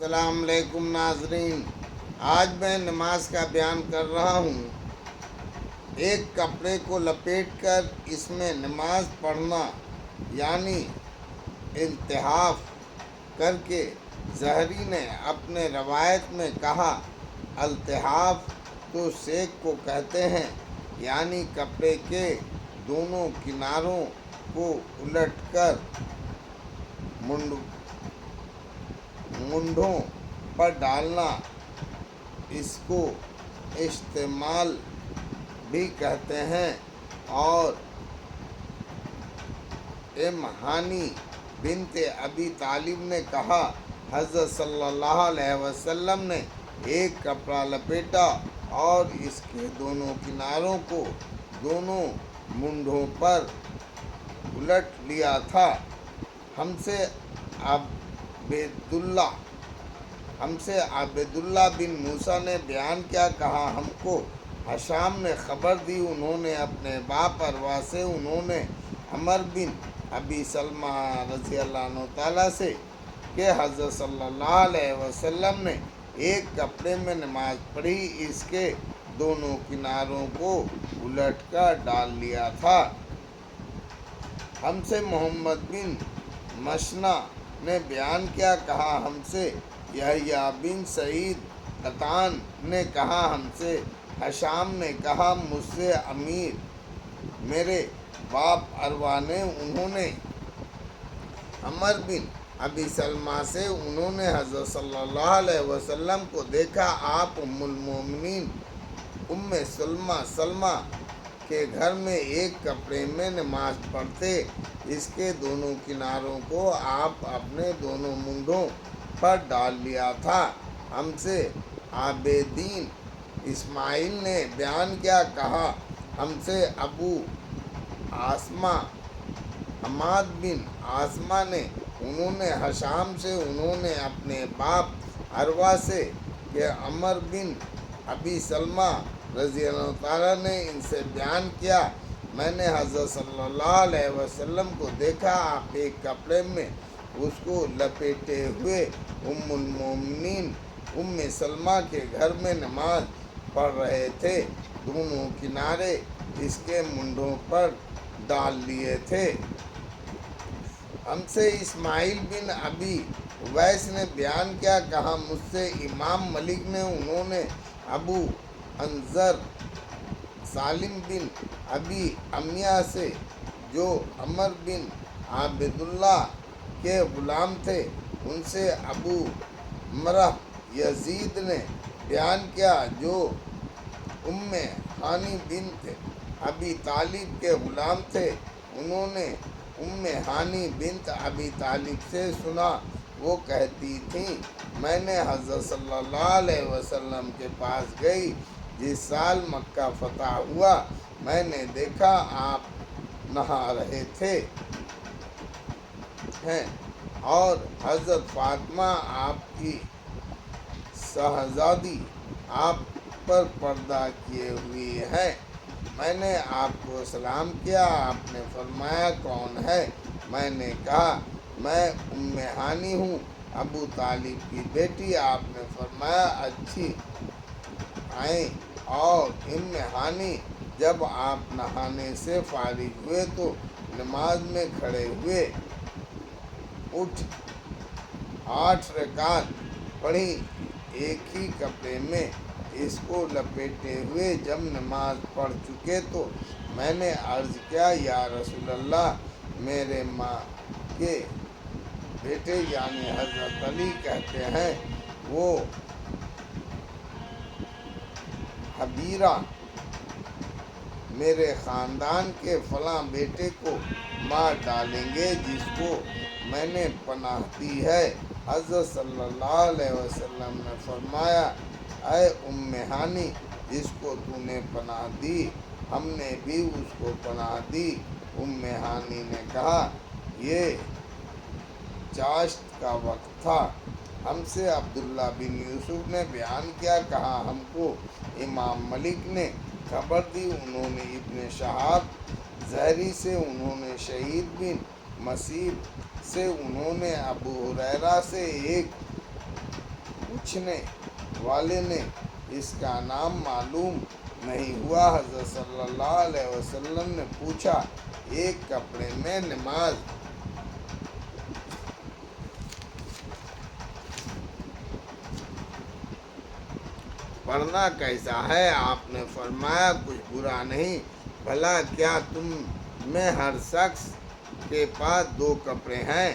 السلام علیکم ناظرین، آج میں نماز کا بیان کر رہا ہوں۔ ایک کپڑے کو لپیٹ کر اس میں نماز پڑھنا یعنی التحاف کر کے زہری نے اپنے روایت میں کہا، التحاف تو سیک کو کہتے ہیں، یعنی کپڑے کے دونوں کناروں کو الٹ کر مونڈھوں پر ڈالنا، اس کو اشتعال بھی کہتے ہیں۔ اور ام ہانی بنت ابی طالب نے کہا، حضرت صلی اللہ علیہ وسلم نے ایک کپڑا لپیٹا اور اس کے دونوں کناروں کو دونوں مونڈھوں پر الٹ لیا تھا۔ ہم سے عبیداللہ بن موسیٰ نے بیان کیا، کہا ہم کو ہشام نے خبر دی، انہوں نے اپنے باپ عروہ سے، انہوں نے عمر بن ابی سلمہ رضی اللہ عنہ تعالیٰ سے کہ حضرت صلی اللہ علیہ وسلم نے ایک کپڑے میں نماز پڑھی، اس کے دونوں کناروں کو الٹ کر ڈال لیا تھا۔ ہم سے محمد بن مشنہ نے بیان کیا، کہا ہم سے یحییٰ بن سعید قطان نے کہا، ہم سے ہشام نے کہا، مجھ سے امیر میرے باپ عروہ نے، انہوں نے عمر بن ابی سلمہ سے، انہوں نے حضرت صلی اللہ علیہ وسلم کو دیکھا، آپ ام المومنین سلمہ کے گھر میں ایک کپڑے میں نماز پڑھتے، اس کے دونوں کناروں کو آپ اپنے دونوں مونڈھوں پر ڈال لیا تھا۔ ہم سے عابدین اسماعیل نے بیان کیا، کہا ہم سے ابو عاصمہ حماد بن عاصمہ نے، انہوں نے ہشام سے، انہوں نے اپنے باپ عروہ سے کہ عمر بن ابی سلمہ رضی اللہ تعالیٰ نے ان سے بیان کیا، میں نے حضرت صلی اللہ علیہ وسلم کو دیکھا، آپ ایک کپڑے میں اس کو لپیٹے ہوئے ام المومنین سلمہ کے گھر میں نماز پڑھ رہے تھے، دونوں کنارے اس کے مونڈھوں پر ڈال لیے تھے۔ ہم سے اسماعیل بن ابی اویس نے بیان کیا، کہا مجھ سے امام مالک نے، انہوں نے ابو انذر سالم بن ابی امیہ سے، جو عمر بن عبیداللہ کے غلام تھے، ان سے ابو مرہ یزید نے بیان کیا، جو ام ہانی بنت ابی طالب کے غلام تھے، انہوں نے ام ہانی بنت ابی طالب سے سنا، وہ کہتی تھیں، میں نے حضرت صلی اللہ علیہ وسلم کے پاس گئی، جس سال مکہ فتح ہوا، میں نے دیکھا آپ نہا رہے ہیں اور حضرت فاطمہ آپ کی شہزادی آپ پر پردہ کیے ہوئی ہیں۔ میں نے آپ کو سلام کیا، آپ نے فرمایا کون ہے؟ میں نے کہا میں ام ہانی ہوں، ابو طالب کی بیٹی۔ آپ نے فرمایا اچھی آئیں، اور ام ہانی جب آپ نہانے سے فارغ ہوئے تو نماز میں کھڑے ہوئے، اٹھ 8 رکعت پڑھی ایک ہی کپڑے میں، اس کو لپیٹے ہوئے۔ جب نماز پڑھ چکے تو میں نے عرض کیا، یا رسول اللہ، میرے ماں کے بیٹے یعنی حضرت علی کہتے ہیں، وہ حبیرہ میرے خاندان کے فلاں بیٹے کو مار ڈالیں گے، جس کو میں نے پناہ دی ہے۔ حضرت صلی اللہ علیہ وسلم نے فرمایا، اے ام ہانی، جس کو تو نے پناہ دی، ہم نے بھی اس کو پناہ دی۔ ام ہانی نے کہا، یہ چاشت کا وقت تھا۔ ہم سے عبداللہ بن یوسف نے بیان کیا، کہا ہم کو امام مالک نے خبر دی، انہوں نے ابن شہاب زہری سے، انہوں نے شہید بن مسیب سے، انہوں نے ابو ہریرہ سے ایک پوچھنے والے نے اس کا نام معلوم نہیں ہوا۔ حضرت صلی اللہ علیہ وسلم نے پوچھا، ایک کپڑے میں نماز پڑھنا کیسا ہے؟ آپ نے فرمایا، کچھ برا نہیں، بھلا کیا تم میں ہر شخص کے پاس 2 کپڑے ہیں؟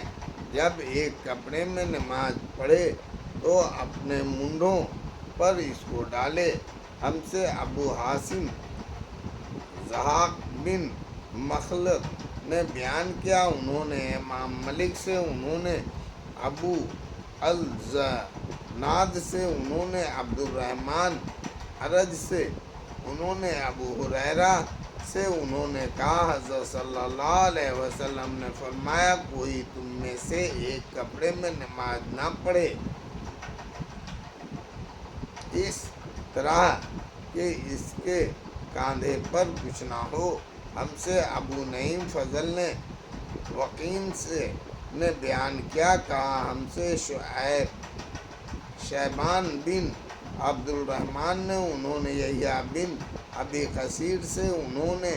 جب ایک کپڑے میں نماز پڑھے تو اپنے مونڈھوں پر اس کو ڈالے۔ ہم سے ابو حاتم ضحاک بن مخلد نے بیان کیا، انہوں نے امام مالک سے، انہوں نے ابو الزناد سے، انہوں نے عبد الرحمن ارج سے، انہوں نے ابو ہریرہ سے، انہوں نے کہا، حضرت صلی اللہ علیہ وسلم نے فرمایا، کوئی تم میں سے ایک کپڑے میں نماز نہ پڑھے اس طرح کہ اس کے کاندھے پر کچھ نہ ہو۔ ہم سے ابو نعیم فضل نے وقیم سے نے بیان کیا، کہا، ہم سے شیبان بن عبد الرحمن نے، انہوں نے یحییٰ بن ابی کثیر سے، انہوں نے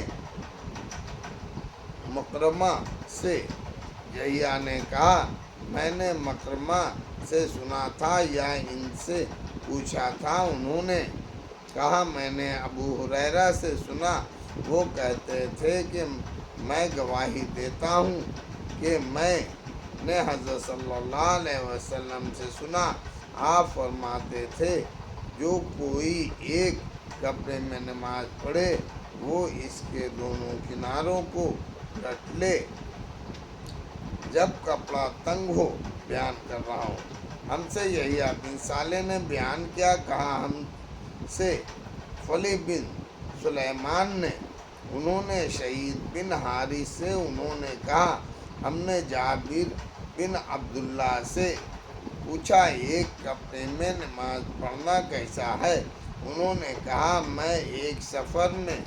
مکرمہ سے، یحییٰ نے کہا، میں نے مکرمہ سے سنا تھا یا ان سے پوچھا تھا، انہوں نے کہا، میں نے ابو ہریرہ سے سنا، وہ کہتے تھے کہ میں گواہی دیتا ہوں کہ میں نے حضرت صلی اللہ علیہ وسلم سے سنا، آپ فرماتے تھے، جو کوئی ایک کپڑے میں نماز پڑھے وہ اس کے دونوں کناروں کو رٹ لے جب کپڑا تنگ ہو۔ بیان کر رہا ہوں۔ ہم سے یحییٰ بن صالح نے بیان کیا، کہا، ہم سے فضل بن سلیمان نے، انہوں نے شہید بن حارث سے، انہوں نے کہا، ہم نے جابر بن عبداللہ سے پوچھا، ایک کپڑے میں نماز پڑھنا کیسا ہے؟ انہوں نے کہا، میں ایک سفر میں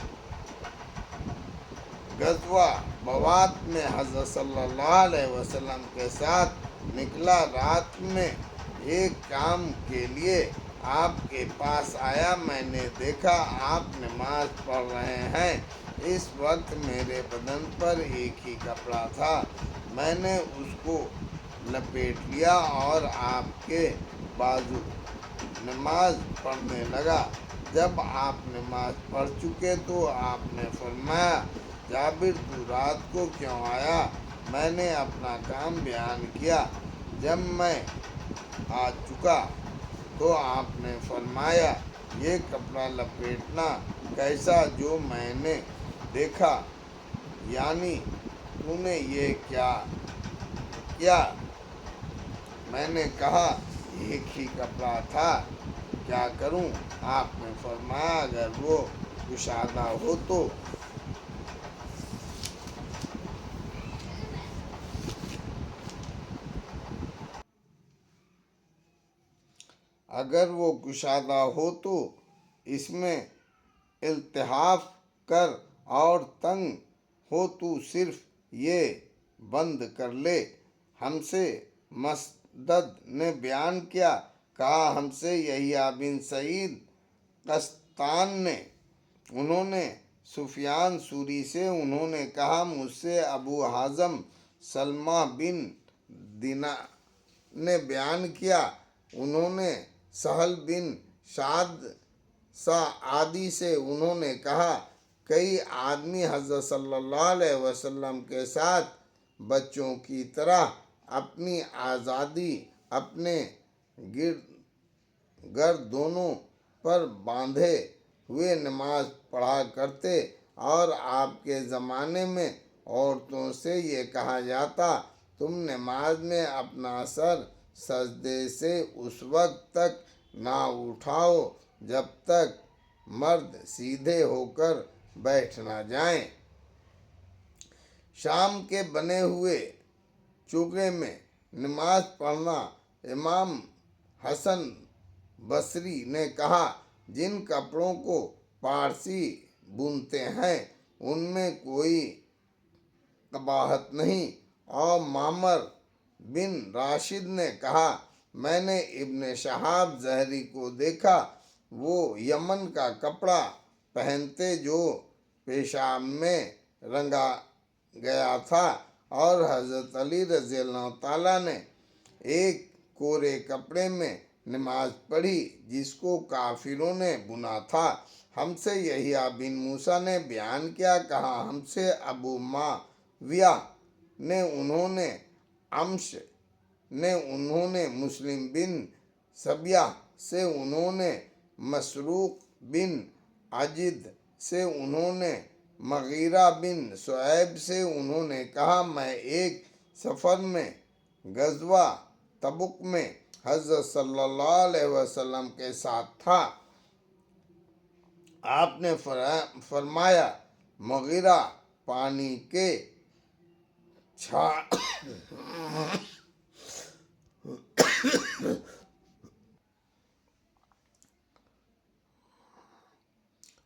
غزوہ بوات میں حضرت صلی اللہ علیہ وسلم کے ساتھ نکلا، رات میں ایک کام کے لیے آپ کے پاس آیا، میں نے دیکھا آپ نماز پڑھ رہے ہیں، اس وقت میرے بدن پر ایک ہی کپڑا تھا، میں نے اس کو لپیٹ لیا اور آپ کے بازو نماز پڑھنے لگا۔ جب آپ نماز پڑھ چکے تو آپ نے فرمایا، جابر، تو رات کو کیوں آیا؟ میں نے اپنا کام بیان کیا۔ جب میں آ چکا تو آپ نے فرمایا، یہ کپڑا لپیٹنا کیسا جو میں نے دیکھا، یعنی تو نے یہ کیا کیا؟ میں نے کہا، ایک ہی کپڑا تھا، کیا کروں؟ آپ نے فرمایا، اگر وہ کشادہ ہو تو اس میں التحاف کر، اور تنگ ہو تو صرف یہ بند کر لے۔ ہم سے مسدد نے بیان کیا، کہا، ہم سے یحییٰ بن سعید قسطان نے، انہوں نے سفیان ثوری سے، انہوں نے کہا، مجھ سے ابو حازم سلمہ بن دینار نے بیان کیا، انہوں نے سہل بن سعد ساعدی سے، انہوں نے کہا، کئی آدمی حضرت صلی اللہ علیہ وسلم کے ساتھ بچوں کی طرح اپنی آزادی اپنے گردنوں پر باندھے ہوئے نماز پڑھا کرتے، اور آپ کے زمانے میں عورتوں سے یہ کہا جاتا، تم نماز میں اپنا سر سجدے سے اس وقت تک نہ اٹھاؤ جب تک مرد سیدھے ہو کر بیٹھ نہ جائیں۔ شام کے بنے ہوئے چوگے میں نماز پڑھنا۔ امام حسن بصری نے کہا، جن کپڑوں کو پارسی بنتے ہیں ان میں کوئی قباحت نہیں۔ اور معمر بن راشد نے کہا، میں نے ابن شہاب زہری کو دیکھا، وہ یمن کا کپڑا پہنتے جو پیشاب میں رنگا گیا تھا، اور حضرت علی رضی اللہ تعالیٰ نے ایک کورے کپڑے میں نماز پڑھی جس کو کافروں نے بنا تھا۔ ہم سے یحییٰ بن موسیٰ نے بیان کیا، کہا ہم سے ابو معاویہ نے، انہوں نے مسلم بن سبیہ سے، انہوں نے مسروق بن عجد سے، انہوں نے مغیرہ بن شعیب سے، انہوں نے کہا میں ایک سفر میں غزوہ تبوک میں حضرت صلی اللہ علیہ وسلم کے ساتھ تھا۔ آپ نے فرمایا مغیرہ پانی کے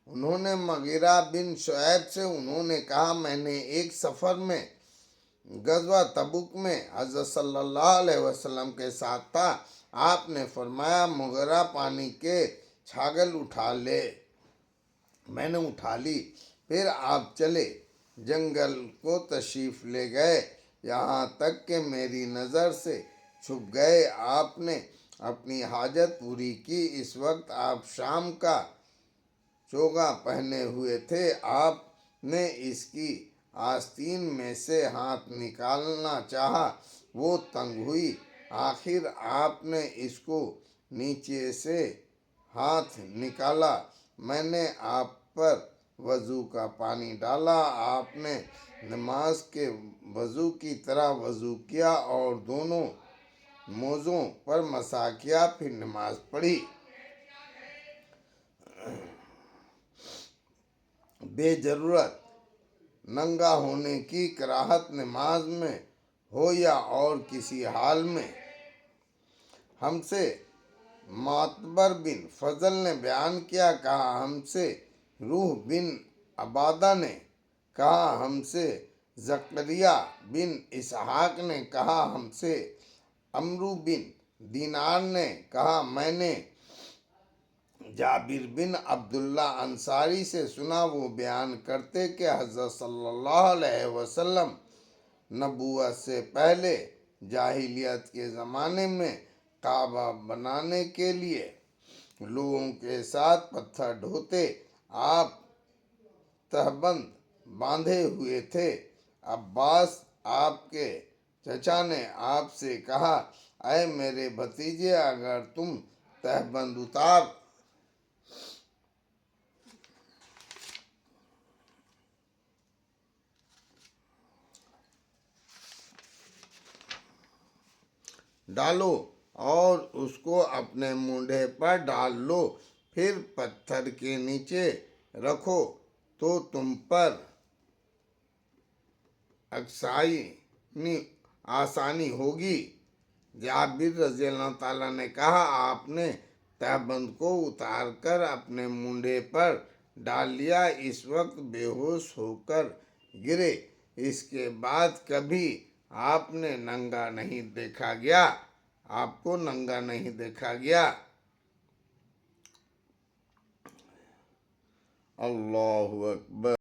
انہوں نے مغیرہ بن شعیب سے، انہوں نے کہا میں نے ایک سفر میں غزوہ تبوک میں حضرت صلی اللہ علیہ وسلم کے ساتھ تھا۔ آپ نے فرمایا مغیرہ پانی کے چھاگل اٹھا لے۔ میں نے اٹھا لی، پھر آپ چلے، جنگل کو تشریف لے گئے، یہاں تک کہ میری نظر سے چھپ گئے۔ آپ نے اپنی حاجت پوری کی۔ اس وقت آپ شام کا چوگا پہنے ہوئے تھے۔ آپ نے اس کی آستین میں سے ہاتھ نکالنا چاہا، وہ تنگ ہوئی۔ آخر آپ نے اس کو نیچے سے ہاتھ نکالا۔ میں نے آپ پر وضو کا پانی ڈالا۔ آپ نے نماز کے وضو کی طرح وضو کیا اور دونوں موزوں پر مسح کیا، پھر نماز پڑھی۔ بے ضرورت ننگا ہونے کی کراہت نماز میں ہو یا اور کسی حال میں۔ ہم سے معتبر بن فضل نے بیان کیا، کہا ہم سے روح بن عبادہ نے، کہا ہم سے زکریا بن اسحاق نے، کہا ہم سے عمرو بن دینار نے، کہا میں نے جابر بن عبداللہ انصاری سے سنا، وہ بیان کرتے کہ حضرت صلی اللہ علیہ وسلم نبوت سے پہلے جاہلیت کے زمانے میں کعبہ بنانے کے لیے لوگوں کے ساتھ پتھر ڈھوتے۔ آپ تہبند باندھے ہوئے تھے۔ عباس آپ کے چچا نے آپ سے کہا، اے میرے بھتیجے، اگر تم تہبند اتار ڈالو اور اس کو اپنے مونڈھے پر ڈال لو، پھر پتھر کے نیچے رکھو تو تم پر آسانی ہوگی۔ جابر رضی اللہ تعالیٰ نے کہا، آپ نے تہبند کو اتار کر اپنے مونڈھے پر ڈال لیا، اس وقت بے ہوش ہو کر گرے۔ اس کے بعد کبھی آپ کو ننگا نہیں دیکھا گیا۔ اللہ اکبر۔